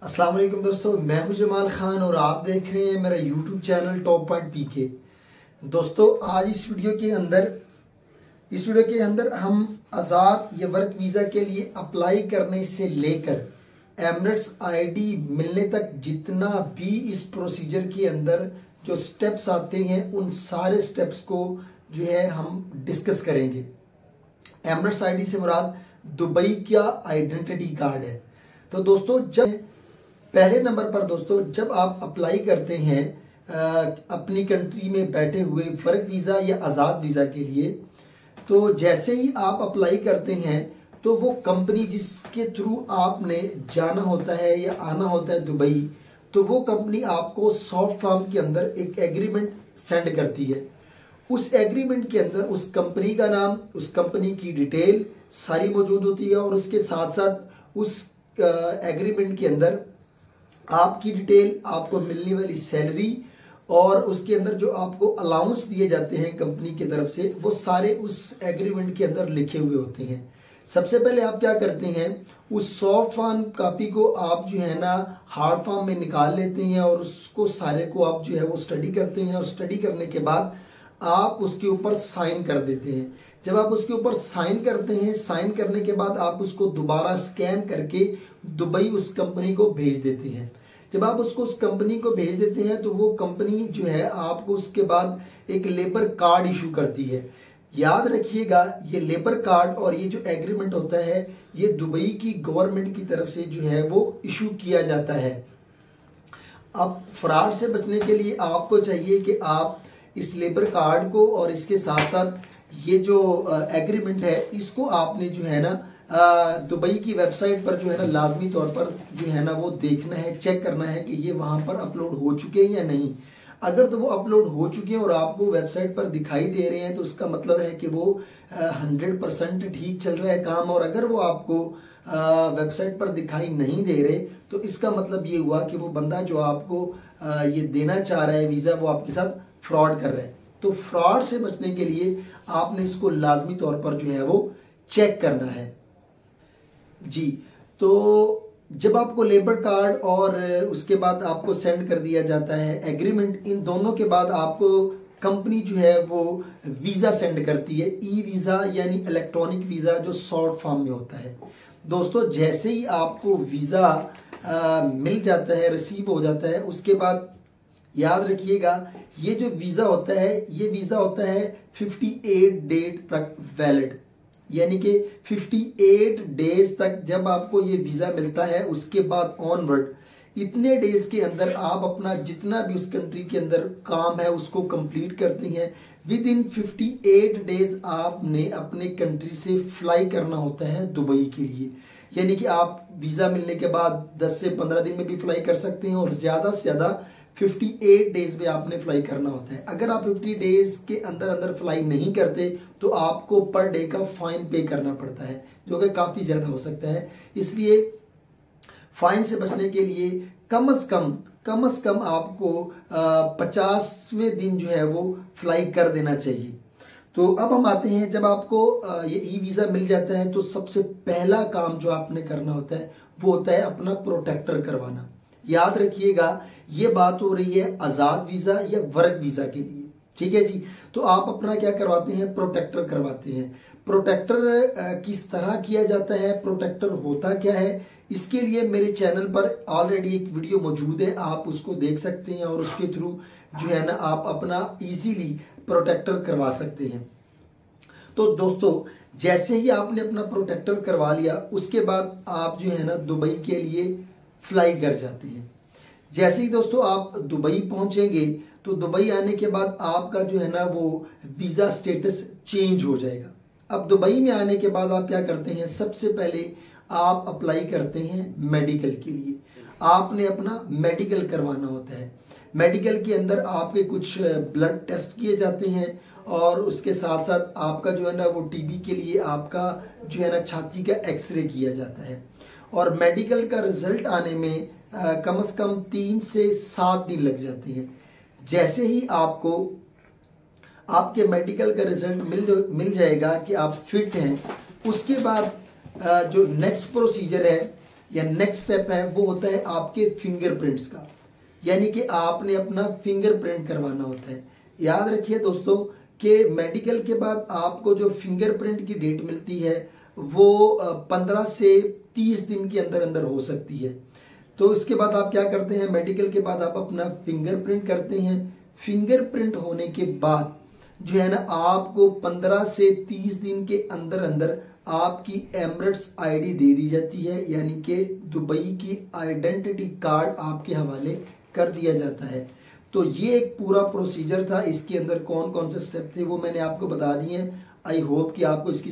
अस्सलाम वालेकुम दोस्तों, मैं हूं जमाल खान और आप देख रहे हैं मेरा यूट्यूब चैनल टॉप पॉइंट पीके। दोस्तों आज इस वीडियो के अंदर हम आज़ाद या वर्क वीज़ा के लिए अप्लाई करने से लेकर एमिरेट्स आईडी मिलने तक जितना भी इस प्रोसीजर के अंदर जो स्टेप्स आते हैं उन सारे स्टेप्स को जो है हम डिस्कस करेंगे। एमिरेट्स आईडी से मुराद दुबई का आइडेंटिटी कार्ड है। तो दोस्तों जब पहले नंबर पर दोस्तों जब आप अप्लाई करते हैं अपनी कंट्री में बैठे हुए वर्क वीज़ा या आज़ाद वीज़ा के लिए, तो जैसे ही आप अप्लाई करते हैं तो वो कंपनी जिसके थ्रू आपने जाना होता है या आना होता है दुबई, तो वो कंपनी आपको सॉफ्ट फॉर्म के अंदर एक एग्रीमेंट सेंड करती है। उस एग्रीमेंट के अंदर उस कंपनी का नाम, उस कंपनी की डिटेल सारी मौजूद होती है और उसके साथ साथ उस एग्रीमेंट के अंदर आपकी डिटेल, आपको मिलने वाली सैलरी और उसके अंदर जो आपको अलाउंस दिए जाते हैं कंपनी की तरफ से, वो सारे उस एग्रीमेंट के अंदर लिखे हुए होते हैं। सबसे पहले आप क्या करते हैं, उस सॉफ्ट फॉर्म कॉपी को आप जो है ना हार्ड फॉर्म में निकाल लेते हैं और उसको सारे को आप जो है वो स्टडी करते हैं और स्टडी करने के बाद आप उसके ऊपर साइन कर देते हैं। जब आप उसके ऊपर साइन करते हैं, साइन करने के बाद आप उसको दोबारा स्कैन करके दुबई उस कंपनी को भेज देते हैं। जब आप उसको उस कंपनी को भेज देते हैं तो वो कंपनी जो है आपको उसके बाद एक लेबर कार्ड इशू करती है। याद रखिएगा, ये लेबर कार्ड और ये जो एग्रीमेंट होता है ये दुबई की गवर्नमेंट की तरफ से जो है वो इशू किया जाता है। अब फ्रॉड से बचने के लिए आपको चाहिए कि आप इस लेबर कार्ड को और इसके साथ साथ ये जो एग्रीमेंट है इसको आपने जो है ना दुबई की वेबसाइट पर जो है ना लाजमी तौर पर जो है ना वो देखना है, चेक करना है कि ये वहां पर अपलोड हो चुके हैं या नहीं। अगर तो वो अपलोड हो चुके हैं और आपको वेबसाइट पर दिखाई दे रहे हैं तो उसका मतलब है कि वो 100% ठीक चल रहा है काम। और अगर वो आपको वेबसाइट पर दिखाई नहीं दे रहे तो इसका मतलब ये हुआ कि वो बंदा जो आपको ये देना चाह रहा है वीज़ा, वो आपके साथ फ्रॉड कर रहा है। तो फ्रॉड से बचने के लिए आपने इसको लाजमी तौर पर जो है वो चेक करना है जी। तो जब आपको लेबर कार्ड और उसके बाद आपको सेंड कर दिया जाता है एग्रीमेंट, इन दोनों के बाद आपको कंपनी जो है वो वीज़ा सेंड करती है, ई वीज़ा यानी इलेक्ट्रॉनिक वीज़ा जो शॉर्ट फॉर्म में होता है। दोस्तों जैसे ही आपको वीज़ा मिल जाता है, रिसीव हो जाता है, उसके बाद याद रखिएगा ये जो वीज़ा होता है ये वीज़ा होता है 58 डेट तक वैलिड, यानी कि 58 डेज तक जब आपको ये वीज़ा मिलता है उसके बाद ऑनवर्ड इतने डेज के अंदर आप अपना जितना भी उस कंट्री के अंदर काम है उसको कंप्लीट करते हैं। विद इन 58 डेज आपने अपने कंट्री से फ्लाई करना होता है दुबई के लिए, यानी कि आप वीज़ा मिलने के बाद 10 से 15 दिन में भी फ्लाई कर सकते हैं और ज़्यादा से ज़्यादा 58 डेज में आपने फ्लाई करना होता है। अगर आप 50 डेज के अंदर अंदर फ्लाई नहीं करते तो आपको पर डे का फाइन पे करना पड़ता है, जो कि काफ़ी ज़्यादा हो सकता है। इसलिए फाइन से बचने के लिए कम से कम आपको 50वें दिन जो है वो फ्लाई कर देना चाहिए। तो अब हम आते हैं, जब आपको ये ई वीज़ा मिल जाता है तो सबसे पहला काम जो आपने करना होता है वो होता है अपना प्रोटेक्टर करवाना। याद रखिएगा ये बात हो रही है आज़ाद वीज़ा या वर्क वीज़ा के लिए, ठीक है जी। तो आप अपना क्या करवाते हैं, प्रोटेक्टर करवाते हैं। प्रोटेक्टर किस तरह किया जाता है, प्रोटेक्टर होता क्या है, इसके लिए मेरे चैनल पर ऑलरेडी एक वीडियो मौजूद है, आप उसको देख सकते हैं और उसके थ्रू जो है ना आप अपना इजीली प्रोटेक्टर करवा सकते हैं। तो दोस्तों जैसे ही आपने अपना प्रोटेक्टर करवा लिया उसके बाद आप जो है ना दुबई के लिए फ्लाई कर जाते हैं। जैसे ही दोस्तों आप दुबई पहुंचेंगे तो दुबई आने के बाद आपका जो है ना वो वीज़ा स्टेटस चेंज हो जाएगा। अब दुबई में आने के बाद आप क्या करते हैं, सबसे पहले आप अप्लाई करते हैं मेडिकल के लिए। आपने अपना मेडिकल करवाना होता है। मेडिकल के अंदर आपके कुछ ब्लड टेस्ट किए जाते हैं और उसके साथ साथ आपका जो है ना वो टीबी के लिए आपका जो है ना छाती का एक्सरे किया जाता है। और मेडिकल का रिजल्ट आने में कम से कम 3 से 7 दिन लग जाते हैं। जैसे ही आपको आपके मेडिकल का रिजल्ट मिल जाएगा कि आप फिट हैं, उसके बाद जो नेक्स्ट प्रोसीजर है या नेक्स्ट स्टेप है वो होता है आपके फिंगरप्रिंट्स का, यानी कि आपने अपना फिंगरप्रिंट करवाना होता है। याद रखिए दोस्तों कि मेडिकल के बाद आपको जो फिंगरप्रिंट की डेट मिलती है वो 15 से 30 दिन के अंदर अंदर हो सकती है। तो इसके बाद आप क्या करते हैं, मेडिकल के बाद आप अपना फिंगरप्रिंट करते हैं। फिंगरप्रिंट होने के बाद जो है ना आपको 15 से 30 दिन के अंदर अंदर आपकी एमिरेट्स आईडी दे दी जाती है, यानी कि दुबई की आइडेंटिटी कार्ड आपके हवाले कर दिया जाता है। तो ये एक पूरा प्रोसीजर था, इसके अंदर कौन कौन से स्टेप थे वो मैंने आपको बता दिए हैं। आई होप कि आपको इसकी